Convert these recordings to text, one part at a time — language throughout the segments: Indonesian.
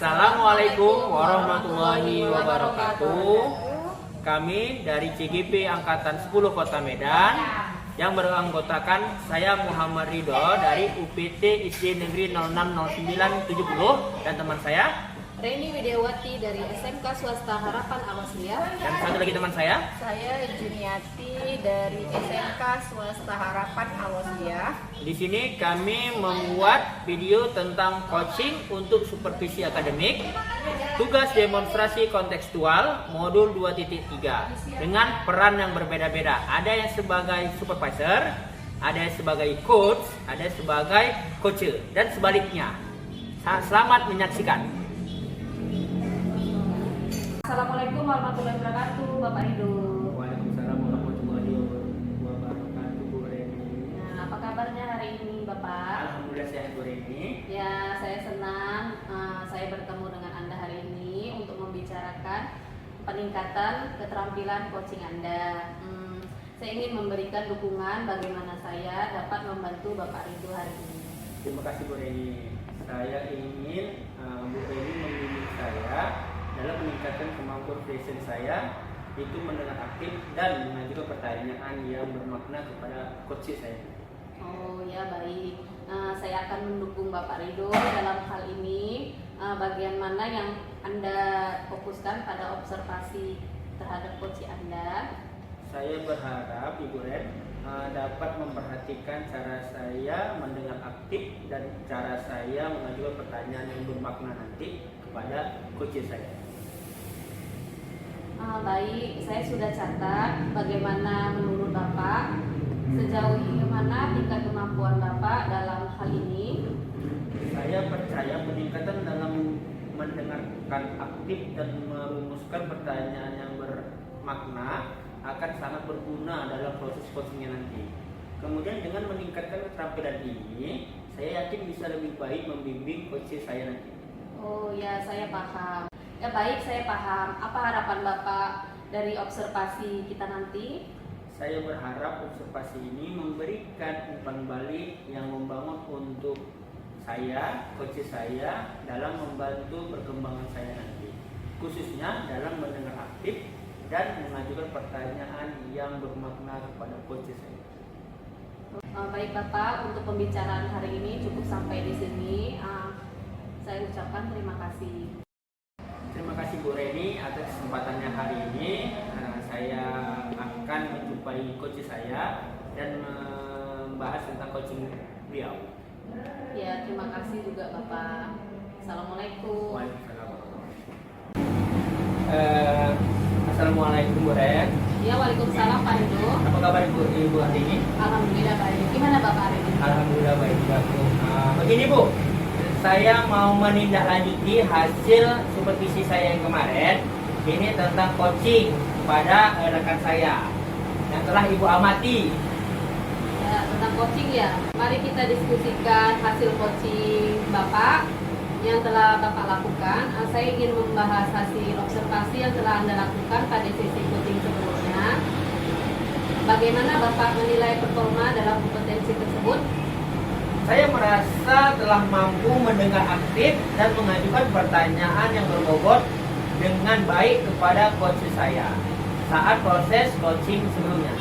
Assalamualaikum warahmatullahi wabarakatuh. Kami dari CGP Angkatan 10 Kota Medan yang beranggotakan saya Muhammad Ridho dari UPT SD Negeri 060970 dan teman saya Reni Widiawati dari SMK Swasta Harapan Awaslia. dan satu lagi teman saya Juniati dari SMK Swasta Harapan Awaslia. Di sini kami membuat video tentang coaching untuk supervisi akademik, tugas demonstrasi kontekstual modul 2.3 dengan peran yang berbeda-beda. Ada yang sebagai supervisor, ada yang sebagai coach, ada yang sebagai coach dan sebaliknya. Selamat menyaksikan. Assalamualaikum warahmatullahi wabarakatuh, Bapak Ridho. Waalaikumsalam warahmatullahi wabarakatuh, Bu Reni. Nah, apa kabarnya hari ini, Bapak? Alhamdulillah sehat, Bu Reni. Ya, saya senang saya bertemu dengan Anda hari ini untuk membicarakan peningkatan keterampilan coaching Anda. Saya ingin memberikan dukungan bagaimana saya dapat membantu Bapak Ridho hari ini. Terima kasih, Bu Reni. Saya ingin Bu Reni membimbing saya dalam meningkatkan kemampuan present saya, itu mendengar aktif dan mengajukan pertanyaan yang bermakna kepada coach saya. Oh ya, baik. Saya akan mendukung Bapak Ridho dalam hal ini. Bagian mana yang Anda fokuskan pada observasi terhadap coach Anda? Saya berharap Ibu Ren dapat memperhatikan cara saya mendengar aktif dan cara saya mengajukan pertanyaan yang bermakna nanti kepada coach saya. Baik, saya sudah catat bagaimana menurut Bapak, sejauh mana tingkat kemampuan Bapak dalam hal ini. Saya percaya peningkatan dalam mendengarkan aktif dan merumuskan pertanyaan yang bermakna akan sangat berguna dalam proses coachingnya nanti. Kemudian dengan meningkatkan keterampilan ini, saya yakin bisa lebih baik membimbing coach saya nanti. Oh ya, saya paham. Ya baik, saya paham. Apa harapan Bapak dari observasi kita nanti? Saya berharap observasi ini memberikan umpan balik yang membangun untuk saya, coach saya dalam membantu perkembangan saya nanti. Khususnya dalam mendengar aktif dan mengajukan pertanyaan yang bermakna kepada coach saya. Baik Bapak, untuk pembicaraan hari ini cukup sampai di sini. Saya ucapkan terima kasih. Terima kasih Bu Reni atas kesempatannya hari ini. Saya akan menjumpai coach saya dan membahas tentang coaching beliau. Ya, terima kasih juga Bapak. Assalamualaikum. Waalaikumsalam. Assalamualaikum Bu Ren. Ya, waalaikumsalam Pak Ridho. Apa kabar Ibu hari ini? Alhamdulillah baik. Gimana Bapak hari ini? Alhamdulillah baik juga Bu. Begini Bu, saya mau menindaklanjuti hasil supervisi saya yang kemarin. Ini tentang coaching pada rekan saya yang telah Ibu amati. Ya, tentang coaching ya. Mari kita diskusikan hasil coaching Bapak yang telah Bapak lakukan. Saya ingin membahas hasil observasi yang telah Anda lakukan pada sesi coaching sebelumnya. Bagaimana Bapak menilai performa dalam kompetensi tersebut? Saya merasa telah mampu mendengar aktif dan mengajukan pertanyaan yang berbobot dengan baik kepada coach saya saat proses coaching sebelumnya.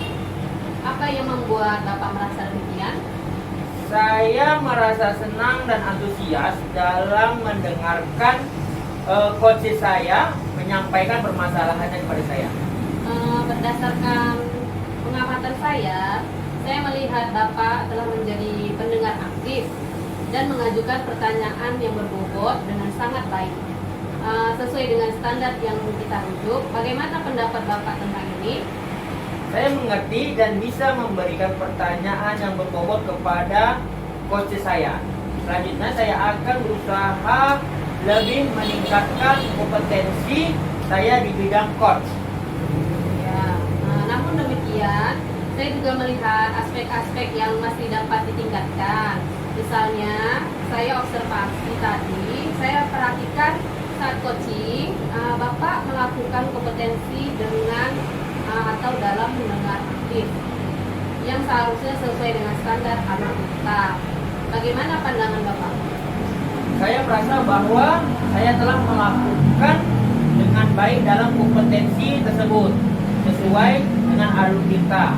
Apa yang membuat Bapak merasa demikian? Saya merasa senang dan antusias dalam mendengarkan coach saya menyampaikan permasalahannya kepada saya. Berdasarkan pengamatan saya melihat Bapak telah menjadi pendengar aktif dan mengajukan pertanyaan yang berbobot dengan sangat baik, sesuai dengan standar yang kita rujuk. Bagaimana pendapat Bapak tentang ini? Saya mengerti dan bisa memberikan pertanyaan yang berbobot kepada coach saya. Selanjutnya saya akan berusaha lebih meningkatkan kompetensi saya di bidang coach. Ya, namun demikian, saya juga melihat aspek-aspek yang masih dapat ditingkatkan. Misalnya, saya observasi tadi, saya perhatikan saat coaching, Bapak melakukan kompetensi dengan atau dalam mendengar aktif yang seharusnya sesuai dengan standar anak kita. Bagaimana pandangan Bapak? saya merasa bahwa saya telah melakukan dengan baik dalam kompetensi tersebut sesuai dengan alur kita.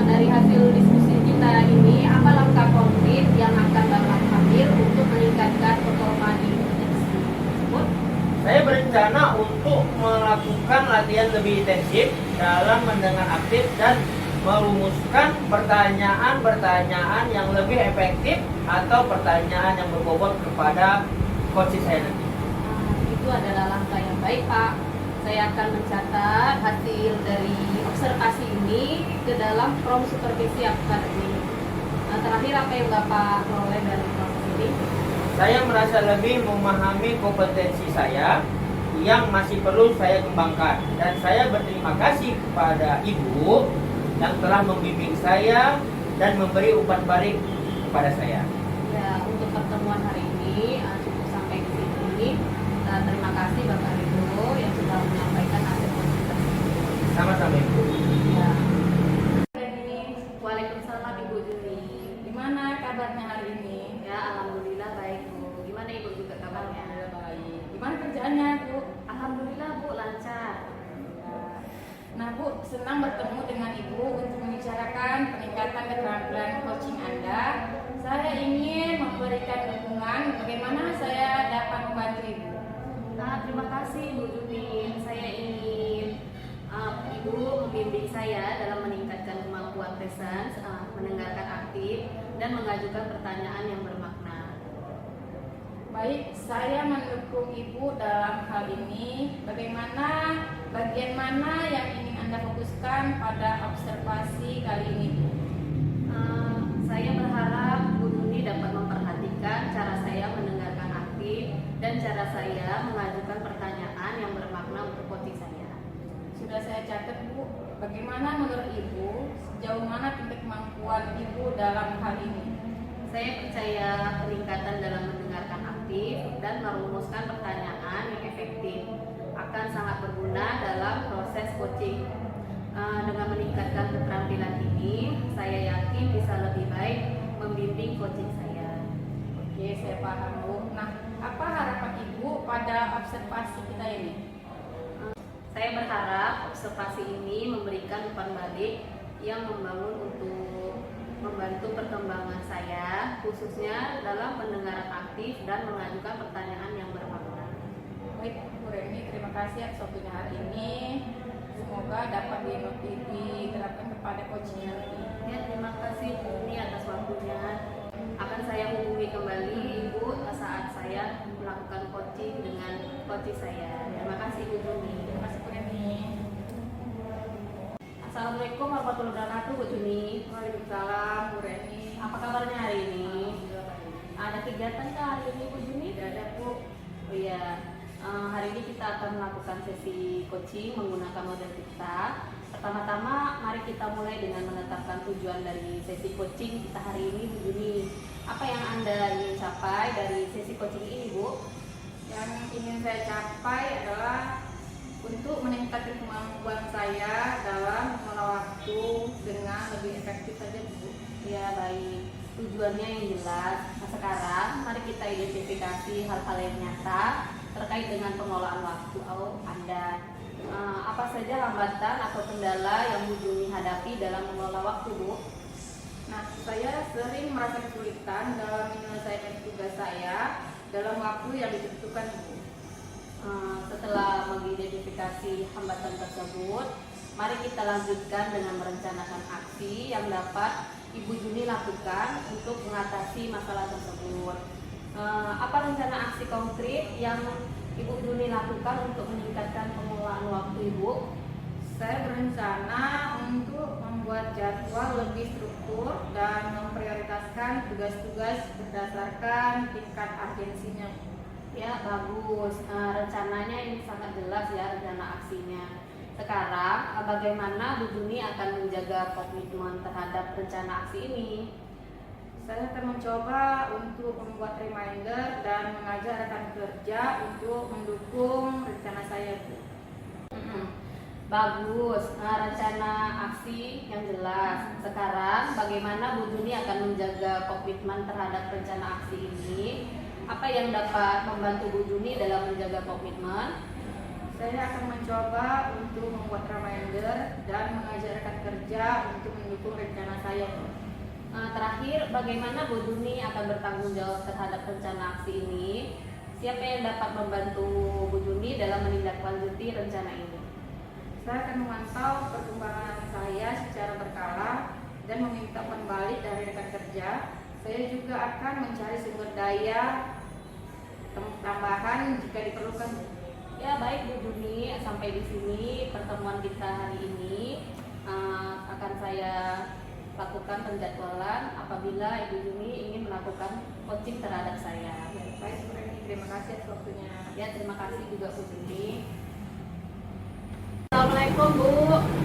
Dari hasil diskusi kita ini, apa langkah konkret yang akan Bapak ambil untuk meningkatkan performa di kompetensi tersebut? Saya berencana untuk melakukan latihan lebih intensif dalam mendengar aktif dan merumuskan pertanyaan-pertanyaan yang lebih efektif atau pertanyaan yang berbobot kepada coach saya nanti. Itu adalah langkah yang baik, Pak. Saya akan mencatat hasil dari observasi ini ke dalam Prom Supervisi Akademik. Terakhir, apa yang Bapak peroleh dari proses ini? Saya merasa lebih memahami kompetensi saya yang masih perlu saya kembangkan, dan saya berterima kasih kepada Ibu yang telah membimbing saya dan memberi umpan balik kepada saya. Ya, untuk pertemuan hari ini cukup sampai di sini. Terima kasih Bapak Ibu yang sudah menyampaikan hasil konsultasi. Sama-sama Ibu. Ya. Waalaikumsalam Ibu Juni. Gimana kabarnya hari ini? Ya, alhamdulillah baik Bu. Gimana Ibu juga kabarnya? Alhamdulillah baik. Gimana kerjaannya, Bu? Alhamdulillah Bu, lancar. Nah, Bu, senang bertemu dengan Ibu untuk membicarakan peningkatan keterampilan coaching Anda. Saya ingin memberikan dukungan bagaimana saya dapat membantu Ibu. Terima kasih Bu Juni. Saya ingin Ibu membimbing saya dalam meningkatkan kemampuan presence, mendengarkan aktif, dan mengajukan pertanyaan yang bermakna. Baik, saya mendukung Ibu dalam hal ini. Bagaimana bagian mana yang ingin Anda fokuskan pada observasi kali ini, Bu? Saya berharap Bu Juni dapat memperhatikan cara saya mendengarkan aktif dan cara saya mengajukan pertanyaan yang bermakna untuk coaching saya. Sudah saya catat, Bu. Bagaimana menurut Ibu, sejauh mana tingkat kemampuan Ibu dalam hal ini? Saya percaya peningkatan dalam mendengarkan aktif dan merumuskan pertanyaan yang efektif akan sangat berguna dalam proses coaching. Dengan meningkatkan keterampilan ini, saya yakin bisa lebih baik membimbing coaching saya. Oke, saya paham, Bu. Nah, apa harapan Ibu pada observasi kita ini? Saya berharap observasi ini memberikan umpan balik yang membangun untuk membantu perkembangan saya, khususnya dalam pendengaran aktif dan mengajukan pertanyaan yang bermakna. Baik, Bu Reni, terima kasih atas waktunya hari ini. Semoga dapat diterapkan kepada coaching nanti. Ya, terima kasih Bu Uni atas waktunya. Akan saya hubungi kembali Ibu saat saya melakukan coaching dengan coaching saya. Terima kasih Bu Juni. Terima kasih, Bu Reni. Assalamualaikum warahmatullahi wabarakatuh Bu Juni. Waalaikumsalam, Bu Reni. Apa kabarnya hari ini? Alhamdulillah baik. Ada kegiatan kah hari ini Bu Juni? Tidak ada, Bu. Oh iya, hari ini kita akan melakukan sesi coaching menggunakan model kita. Pertama-tama, mari kita mulai dengan menetapkan tujuan dari sesi coaching kita hari ini Bu Juni. Apa yang Anda ingin capai dari sesi coaching ini Bu? Yang ingin saya capai adalah untuk meningkatkan kemampuan saya dalam mengelola waktu dengan lebih efektif saja, Bu. Ya baik, tujuannya yang jelas. Nah sekarang mari kita identifikasi hal-hal yang nyata terkait dengan pengelolaan waktu Anda. Apa saja hambatan atau kendala yang Bu Juni hadapi dalam mengelola waktu, Bu? Nah, saya sering merasa kesulitan dalam menyelesaikan tugas saya dalam waktu yang ditentukan, Bu. Setelah mengidentifikasi hambatan tersebut, mari kita lanjutkan dengan merencanakan aksi yang dapat Ibu Juni lakukan untuk mengatasi masalah tersebut. Apa rencana aksi konkret yang Ibu Juni lakukan untuk meningkatkan pengelolaan waktu Ibu? Saya berencana untuk membuat jadwal lebih struktur dan memprioritaskan tugas-tugas berdasarkan tingkat urgensinya. Ya bagus, rencananya ini sangat jelas ya rencana aksinya. Sekarang bagaimana Bu Juni akan menjaga komitmen terhadap rencana aksi ini? Saya akan mencoba untuk membuat reminder dan mengajak rekan kerja untuk mendukung rencana saya, Bu. Bagus, rencana aksi yang jelas. Sekarang bagaimana Bu Juni akan menjaga komitmen terhadap rencana aksi ini? apa yang dapat membantu Bu Juni dalam menjaga komitmen? Saya akan mencoba untuk membuat reminder dan mengajarkan kerja untuk mendukung rencana saya. Terakhir, bagaimana Bu Juni akan bertanggung jawab terhadap rencana aksi ini? Siapa yang dapat membantu Bu Juni dalam menindaklanjuti rencana ini? Saya akan memantau perkembangan saya secara berkala dan meminta umpan balik dari rekan kerja. Saya juga akan mencari sumber daya tambahan jika diperlukan. Ya baik Bu Juni, sampai di sini pertemuan kita hari ini. Akan saya lakukan penjadwalan apabila Ibu Juni ingin melakukan coaching terhadap saya. Baik, Bu Reni, terima kasih atas waktunya. Ya, terima kasih juga Bu Juni. Assalamualaikum Bu.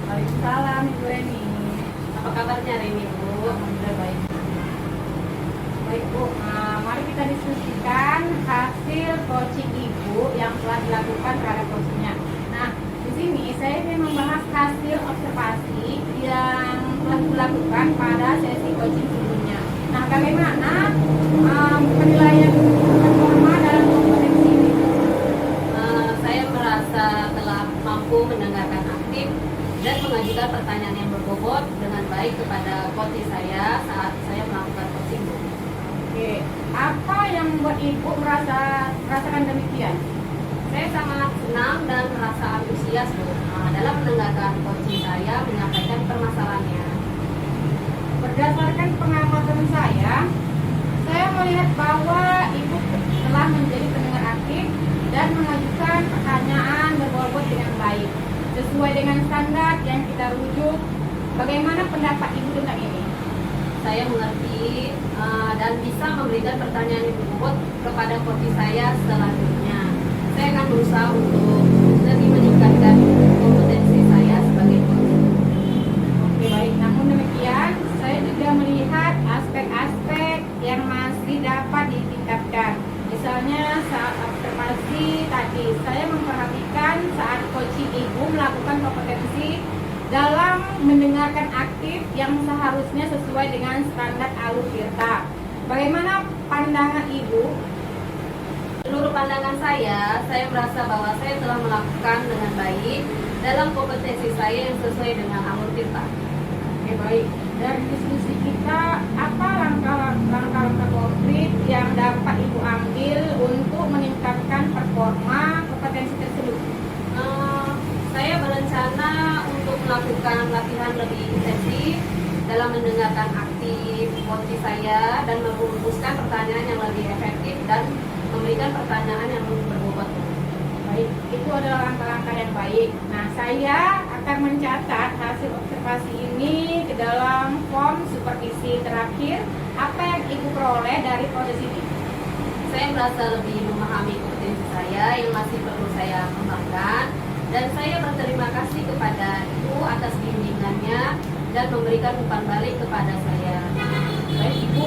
Waalaikumsalam, Ibu Reni. Apa kabarnya hari ini Bu? Alhamdulillah baik. Baik Bu, mari kita diskusikan hasil coaching Ibu yang telah dilakukan terhadap coachingnya. Nah, di sini saya ingin membahas hasil observasi yang telah dilakukan pada sesi coaching sebelumnya. Nah, bagaimana penilaian performa dalam kompetensi ini? Saya merasa telah mampu mendengarkan aktif dan mengajukan pertanyaan yang berbobot dengan baik kepada coaching saya saat saya melakukan coaching Bu. Oke, apa yang membuat Ibu merasakan demikian? Saya sangat senang dan merasa antusias Bu dalam mendengarkan coaching saya menyampaikan permasalahannya. Berdasarkan pengamatan saya melihat bahwa Ibu telah menjadi pendengar aktif dan mengajukan pertanyaan berbobot dengan baik sesuai dengan standar yang kita rujuk. Bagaimana pendapat Ibu tentang ini? Saya mengerti dan bisa memberikan pertanyaan yang berbobot kepada coaching saya selanjutnya. Saya akan berusaha untuk lebih meningkatkan kompetensi saya sebagai coach. Oke baik, namun demikian saya juga melihat aspek-aspek yang masih dapat ditingkatkan. Misalnya saat observasi tadi, saya memperhatikan saat coaching Ibu melakukan kompetensi dalam mendengarkan aktif yang seharusnya sesuai dengan standar Alur Tirta. Bagaimana pandangan Ibu? Menurut pandangan saya merasa bahwa saya telah melakukan dengan baik dalam kompetensi saya yang sesuai dengan Alur Tirta. Oke baik, dari diskusi kita, apa langkah-langkah konkret yang dapat Ibu ambil untuk meningkatkan performa kompetensi tersebut? Saya berencana untuk melakukan latihan lebih intensif dalam mendengarkan aktif coaching saya dan merumuskan pertanyaan yang lebih efektif dan memberikan pertanyaan yang lebih berbobot. Baik, itu adalah langkah-langkah yang baik. Nah, saya akan mencatat hasil observasi ini ke dalam form supervisi terakhir. Apa yang Ibu peroleh dari proses ini? Saya merasa lebih memahami kompetensi saya yang masih perlu saya kembangkan, dan saya berterima kasih kepada Ibu atas bimbingannya dan memberikan umpan balik kepada saya. Baik Ibu,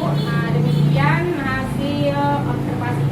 demikian hasil observasi